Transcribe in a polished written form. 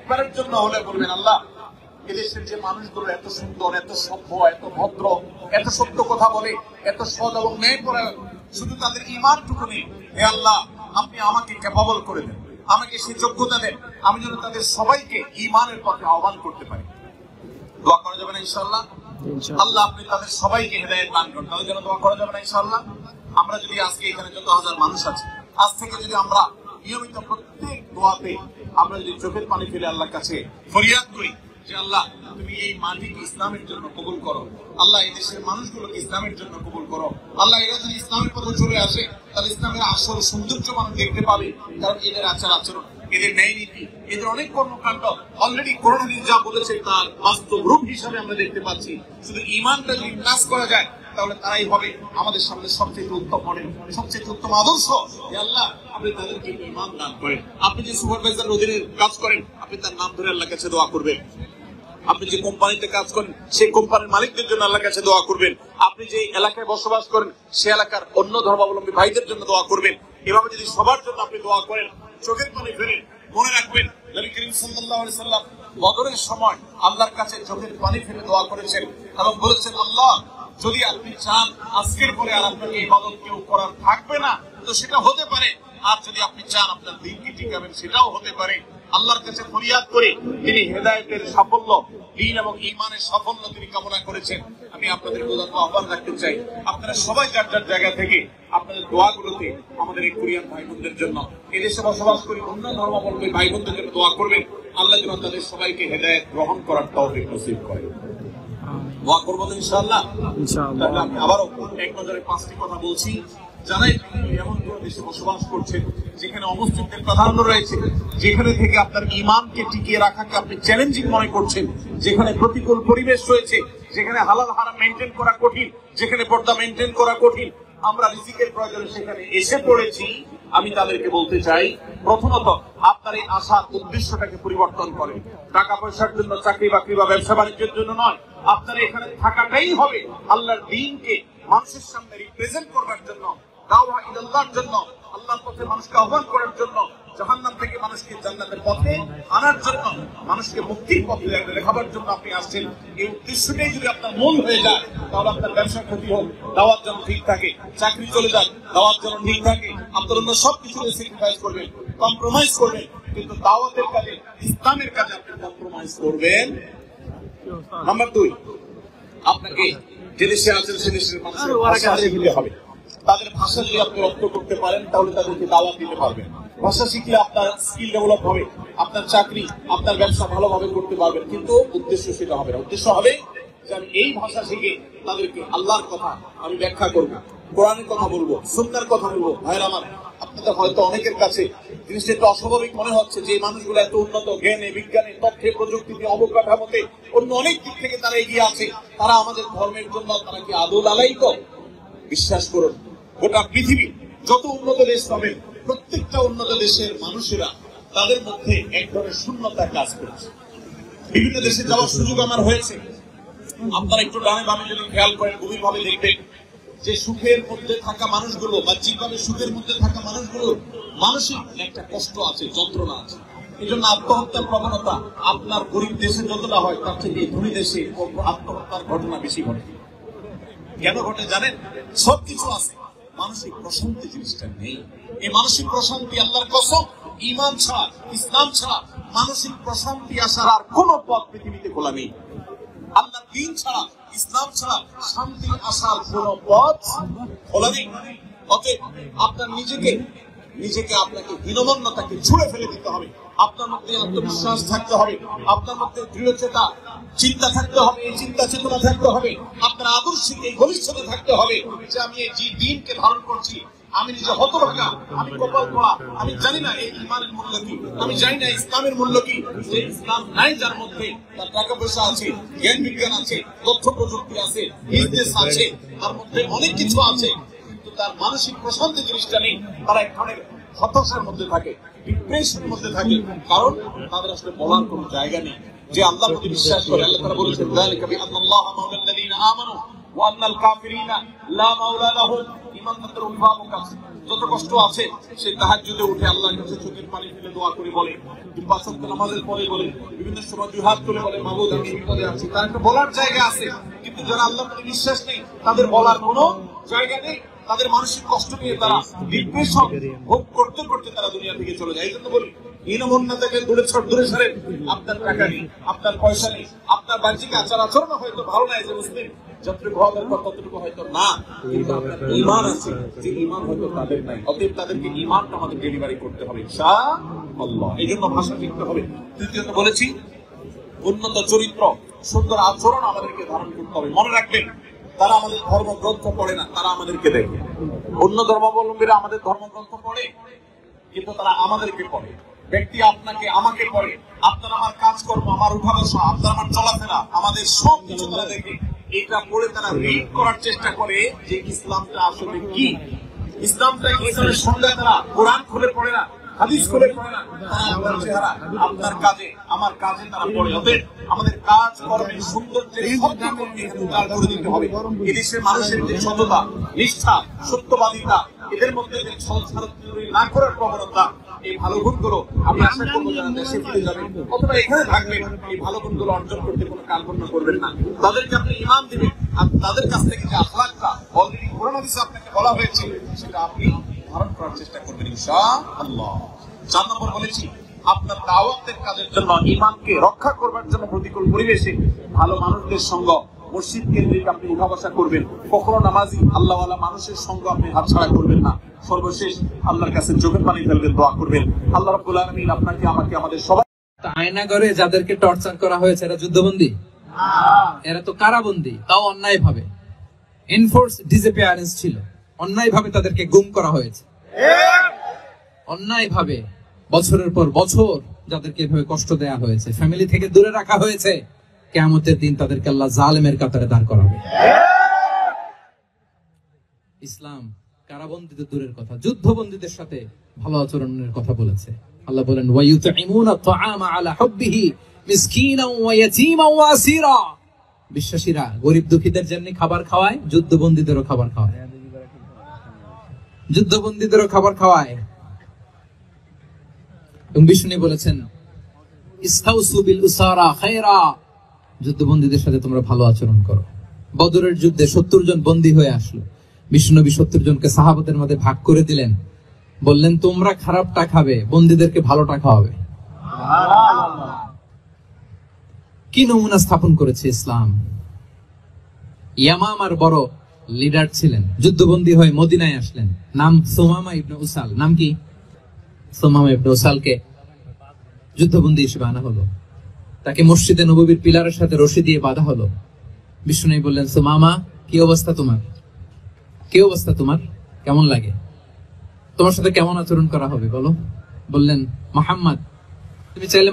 একবারের জন্য হলে বলবেন, আল্লাহ এদেশের যে মানুষগুলো এত সুন্দর, এত সভ্য, এত ভদ্র, এত সত্য কথা বলে, এত সৎ এবং ন্যায়পরায়ণ, শুধু তাদের ঈমানটুকু নেই, হে আল্লাহ আপনি আমাকে ক্যাপাবল করে দেন, আমাকে সেই যোগ্যতা দেন, আমি যেন তাদের সবাইকে ঈমানের পথে আহ্বান করতে পারি। দোয়া করা যাবে না ইনশাআল্লাহ? আল্লাহ আপনি তাদের সবাইকে হেদায়েত দান করুন। তাদের জন্য দোয়া করা যাবে না ইনশাআল্লাহ? আমরা যদি আজকে এখানে যত হাজার মানুষ আছে, আজ থেকে যদি আমরা নিয়মিত প্রত্যেক দোয়াতে আমরা যদি চোখের পানি ফেলে আল্লাহর কাছে ফরিয়াদ করি যে আল্লাহ তুমি এই মাটিকে ইসলামের জন্য কবুল করো, আল্লাহ এই দেশের মানুষগুলোকে ইসলামের জন্য কবুল করো, আল্লাহ এরা যদি ইসলামের পথে চলে আসে তাহলে ইসলামের আসল সৌন্দর্য মানুষ দেখতে পাবে। কারণ এদের আচার আচরণ, এদের ন্যায় নীতি, এদের অনেক কর্মকাণ্ড অলরেডি কোরআন হাদিস যা বলেছে তার বাস্তব রূপ হিসাবে আমরা দেখতে পাচ্ছি। শুধু ঈমানটা যদি কাজ করা যায় তাহলে তারাই হবে আমাদের সামনে সবচেয়ে উত্তম মডেল, সবচেয়ে উত্তম আদর্শ। আল্লাহ আপনি তাদেরকে ঈমান দান করেন। আপনি যে সুপারভাইজার অধীনে কাজ করেন আপনি তার নাম ধরে আল্লাহর কাছে দোয়া করবেন। আপনি যে কোম্পানিতে কাজ করেন সেই কোম্পানির মালিকদের জন্য আল্লাহর কাছে দোয়া করবেন। আপনি যে এলাকায় বসবাস করেন সে এলাকার অন্য ধর্মাবলম্বী ভাইদের জন্য দোয়া করবেন। এভাবে যদি সবার জন্য আপনি দোয়া করেন, চোখের পানি ফেলেন, মনে রাখবেন নবী করিম সাল্লাল্লাহু আলাইহি সাল্লাম বদরের সময় আল্লাহর কাছে চোখের পানি ফেলে দোয়া করেছেন এবং বলেছেন, আল্লাহ যদি আপনি চান আজকের পরে আর আপনাকে ইবাদত কেউ করার থাকবে না তো সেটা হতে পারে, আর যদি আপনি চান আপনার দ্বীনকে টিকাবেন সেটাও হতে পারে। আল্লাহর কাছে ফরিয়াদ করে তিনি হেদায়েতের সাফল্য, দ্বীন এবং ঈমানের সাফল্য তিনি কামনা করেছেন। আমি আপনাদের উদাত্ত আহ্বান রাখতে চাই, আপনারা সবাই যার যার জায়গা থেকে আপনাদের দোয়াগুলোতে আমাদের এই কোরিয়ান ভাই বোনদের জন্য, এদেশে বসবাস করি অন্য ধর্মাবলম্বী ভাই বোনদের জন্য দোয়া করবেন। আল্লাহ যেন তাদের সবাইকে হেদায়েত গ্রহণ করার তৌফিক নসিব করেন। দোয়া করবো তো ইনশাআল্লাহ? তাহলে আমি আবারও এক নজরে 5টি কথা বলছি। যারা এমন কোন দেশে বসবাস করছেন যেখানে অমুসলিমদের প্রাধান্য রয়েছে, যেখানে থেকে আপনার ঈমানকে টিকিয়ে রাখাকে আপনি চ্যালেঞ্জিং মনে করছেন, যেখানে প্রতিকূল পরিবেশ রয়েছে, যেখানে হালাল হারাম মেনটেন করা কঠিন, যেখানে পর্দা মেনটেন করা কঠিন, আমরা রিজিকের প্রয়োজনে সেখানে এসে পড়েছি, আমি তাদেরকে বলতে চাই প্রথমত আপনার এই আশার উদ্দেশ্যটাকে পরিবর্তন করেন। টাকা পয়সার জন্য, চাকরি বাকরি বা ব্যবসা বাণিজ্যের জন্য নয়, আপনার এখানে থাকাটাই হবে আল্লাহর দ্বীনকে মানুষের সামনে রিপ্রেজেন্ট করবার জন্য, দাওয়া ইলাল্লাহর জন্য, আল্লাহর পথে মানুষকে আহ্বান করার জন্য, জাহান্নাম থেকে মানুষকে জান্নাতের পথে আনার জন্য, মানুষকে মুক্তির পথে দেখাবার জন্য আপনি আসছেন। এই উদ্দেশ্যটাই যদি আপনার মূল হয়ে যায় তাহলে আপনার ব্যবসা ক্ষতি হোক, দাওয়াত যেন ঠিক থাকে, চাকরি চলে যাক, দাওয়াত যেন ঠিক থাকে, আপনার অন্য সবকিছু স্যাক্রিফাইস করবেন, কম্প্রোমাইজ করবেন, কিন্তু দাওয়াতের কাজে, ইসলামের কাজে আপনি কম্প্রোমাইজ করবেন। নাম্বার 2, আপনাকে যে দেশে আছেন সে দেশের মানুষের ভাষা শিখতে হবে। তাদের ভাষা যদি আপনি রপ্ত করতে পারেন তাহলে তাদেরকে দাওয়াত দিতে পারবেন। ভাষা শিখলে আপনার স্কিল ডেভেলপ হবে, আপনার চাকরি, আপনার ব্যবসা ভালোভাবে করতে পারবেন। কিন্তু উদ্দেশ্য সেটা হবে না। উদ্দেশ্য হবে যে আমি এই ভাষা শিখে তাদেরকে আল্লাহর কথা আমি ব্যাখ্যা করবো, কোরআনের কথা বলবো, সুন্নাহর কথা বলবো। ভাইরা আমার, আপনাদের হয়তো অনেকের কাছে জিনিসটা একটু অস্বাভাবিক মনে হচ্ছে যে মানুষগুলো এত উন্নত জ্ঞানে, বিজ্ঞানে, তথ্যে, প্রযুক্তিতে, অবকাঠামোতে, অন্য অনেক দিক থেকে তারা এগিয়ে আছে, তারা আমাদের ধর্মের জন্য তারা কি আদৌ লালায়িত? বিশ্বাস করুন, গোটা পৃথিবী যত উন্নত দেশ পাবেন, প্রত্যেকটা উন্নত দেশের মানুষেরা তাদের মধ্যে এক ধরনের শূন্যতা কাজ করছে। বিভিন্ন দেশে যাওয়ার সুযোগ আমার হয়েছে। আপনারা একটু ডানে বামে যদি খেয়াল করেন, গভীরভাবে দেখবেন যে সুখের মধ্যে থাকা মানুষগুলো, বাহ্যিকভাবে সুখের মধ্যে থাকা মানুষগুলো মানসিক একটা কষ্ট আছে, যন্ত্রণা আছে। এই জন্য আত্মহত্যার প্রবণতা আপনার গরিব দেশে যতটা হয় তার থেকে ধনী দেশে আত্মহত্যার ঘটনা বেশি ঘটে। কেন ঘটে জানেন? সবকিছু আছে, মানসিক প্রশান্তি জিনিসটা নেই। এই মানসিক প্রশান্তি আল্লাহর কসম, ঈমান ছাড়া, ইসলাম ছাড়া মানসিক প্রশান্তি আসার আর কোন পথ পৃথিবীতে খোলা নেই। আল্লাহর দ্বীন ছাড়া, ইসলাম ছাড়া শান্তি আসার কোন পথ খোলা নেই। অতএব আপনার নিজেকে আপনাকে হীনমন্যতাকে ছুঁড়ে ফেলে দিতে হবে। আপনার মধ্যে আত্মবিশ্বাস থাকতে হবে, আপনার মধ্যে দৃঢ়চেতা চিন্তা থাকতে হবে, এই চিন্তা চেতনা থাকতে হবে, আপনার আদর্শিক এই ঘনিষ্ঠতা থাকতে হবে যে আমি এই দ্বীনকে ধারণ করছি। আমি নিজে হতভাগা, আমি কপাল পোড়া, আমি জানি না এই ঈমানের মূল্য কি, আমি জানি না ইসলামের মূল্য কি। যে ইসলাম নাই যার মধ্যে, তার টাকা পয়সা আছে, জ্ঞান বিজ্ঞান আছে, তথ্য প্রযুক্তি আছে, বিজনেস আছে, তার মধ্যে অনেক কিছু আছে, কিন্তু তার মানসিক প্রশান্তি জিনিসটা নেই। তারা এক ধরনের হতাশার মধ্যে থাকে, ডিপ্রেশনের মধ্যে থাকে, কারণ তাদের আসলে বলার কোনো জায়গা নেই। যে আল্লাহর প্রতি বিশ্বাস করে, আল্লাহ তাআলা বলেছেন যালিকা বিআন্নাল্লাহা মাওলাল্লাযীনা আমানু ওয়া আন্নাল কাফিরিনা লা মাওলা লাহুম। ঈমানদারদের অভিভাবক আছে, যত কষ্ট আছে সেই তাহাজ্জুদে উঠে আল্লাহর কাছে চোখের পানি ফেলে দোয়া করে বলে, পাঁচ ওয়াক্ত নামাজের পরে বলে, বিভিন্ন সময় দুই হাত তুলে বলে, মাবুদ আমি বিপদে আছি। তার একটা বলার জায়গা আছে, কিন্তু যারা আল্লাহর প্রতি বিশ্বাস নেই তাদের বলার কোনো জায়গা নেই। তাদের মানসিক কষ্ট নিয়ে তারা ডিপ্রেশন ভোগ করতে করতে তারা দুনিয়া থেকে চলে যায়। এই জন্য বলি, ইনমন্না থেকে দূরে সরেন। আপনার টাকা নেই, আপনার পয়সা নেই, আপনার বাহ্যিক আচার আচরণ হয়তো ভালো নাই, যে মুসলিম যতটুকু হওয়া দরকার ততটুকু হয়তো না, কিন্তু আপনার ঈমান আছে, যে ঈমান হয়তো তাদের নাই। অতএব তাদেরকে ঈমানটা আমাদের ডেলিভারি করতে হবে ইনশাআল্লাহ। এই জন্য ভাষা শিখতে হবে। তৃতীয়ত বলেছি, উন্নত চরিত্র, সুন্দর আচরণ আমাদেরকে ধারণ করতে হবে। মনে রাখবেন, তারা আমাদের ধর্মগ্রন্থ পড়ে না, তারা আমাদেরকে দেখে। অন্য ধর্মাবলম্বীরা আমাদের ধর্মগ্রন্থ পড়ে, কিন্তু তারা আমাদেরকে পড়ে। ব্যক্তি আপনাকে আমাকে পড়ে, আপনার আমার কাজকর্ম, আমার উঠা বসা, আপনার আমার চলাফেরা, আমাদের সব কিছু তারা দেখে। এটা পড়ে তারা রিড করার চেষ্টা করে যে ইসলামটা আসলে কি, ইসলামটা কি, ইসলামের সংজ্ঞা তারা কোরআন খুলে পড়ে না, হাদিস খুলে পড়ে না, তারা আপনার চেহারা, আপনার কাজে, আমার কাজে তারা পড়ে। অতএব আমাদের কাজ কর্মের সৌন্দর্যের সত্যকর্মী উদ্ধার করে দিতে হবে। এদেশের মানুষের যে সততা, নিষ্ঠা, সত্যবাদিতা, এদের মধ্যে যে ছলছাড় না করার প্রবণতা, এই ভালো গুণগুলো আমি আশা করবো যারা দেশে ফিরে যাবেন অথবা এখানে থাকবেন, এই ভালো গুণগুলো অর্জন করতে কোনো কালপন্য করবেন না। তাদেরকে আপনি ঈমান দিবেন, আর তাদের কাছ থেকে যে আখলাকটা অলরেডি কোরআন হাদিসে আপনাকে বলা হয়েছে সেটা আপনি ধারণ করার চেষ্টা করবেন ইনশাআল্লাহ। 4 নম্বর বলেছি, আপনার দাওয়াতের কাজের জন্য, ঈমানকে রক্ষা করবার জন্য প্রতিকূল পরিবেশে ভালো মানুষদের সঙ্গ, মসজিদ কেন্দ্রিক আপনি উঠা বসা করবেন। কখনো নামাজি আল্লাহওয়ালা মানুষের সঙ্গ আপনি হাতছাড়া করবেন না। সর্বশেষ আল্লাহর কাছে চোখের পানি ফেলবেন, দোয়া করবেন। আল্লাহ রাব্বুল আলামিন আপনাকে, আমাকে, আমাদের সবাই। আয়নাগরে যাদেরকে টর্চার করা হয়েছে এরা যুদ্ধবন্দী? এরা তো কারাবন্দী, তাও অন্যায় ভাবে। এনফোর্স ডিসঅ্যাপিয়ারেন্স ছিল, অন্যায় ভাবে তাদেরকে গুম করা হয়েছে। অন্যায় ভাবে বছরের পর বছর যাদেরকে এভাবে কষ্ট দেয়া হয়েছে, ফ্যামিলি থেকে দূরে রাখা হয়েছে, কিয়ামতের দিন তাদেরকে আল্লাহ জালেমের কাতারে দাঁড় করাবে। ইসলাম কারাবন্দীদের দূরের কথা, যুদ্ধবন্দীদের সাথে ভালো আচরণের কথা বলেছে। আল্লাহ বলেন, ওয়ায়ুতঈমুনা আত-তাআমা আলা হুব্বিহি মিসকিনান ওয়া ইয়াতীমান ওয়া আসীরা। বিশ্বাসীরা গরিব দুঃখীদের জন্য খাবার খাওয়ায়, যুদ্ধবন্দীদেরও খাবার খাওয়ায়, যুদ্ধবন্দীদেরও খাবার খাওয়ায়। এবং বিষ্ণু বলেছেন, ইস্তাউসু বিল উসারা খায়রা, যুদ্ধবন্দীদের সাথে তোমরা ভালো আচরণ করো। বদরের যুদ্ধে 70 জন বন্দী হয়ে আসলো। বিষ্ণুনবী 70 জনকে সাহাবাদের মধ্যে ভাগ করে দিলেন, বললেন তোমরা খারাপটা খাবে, বন্দীদেরকে ভালোটা খাওয়াবে। কি নমুনা স্থাপন করেছে ইসলাম। ইয়ামামার বড় লিডার ছিলেন, যুদ্ধবন্দী হয়ে মদিনায় আসলেন, নাম সুমামা ইবনে উসাল। নাম কি? সুমামা ইবনে উসালকে যুদ্ধবন্দী হিসেবে আনা হলো। তাকে মসজিদে নববীর পিলারের সাথে রশি দিয়ে বাঁধা হলো। বিষ্ণু বললেন, সুমামা কি অবস্থা তোমার, কি অবস্থা তোমার, কেমন লাগে, তোমার সাথে কেমন আচরণ করা হবে বলো? বললেন, মুহাম্মদ তুমি চাইলে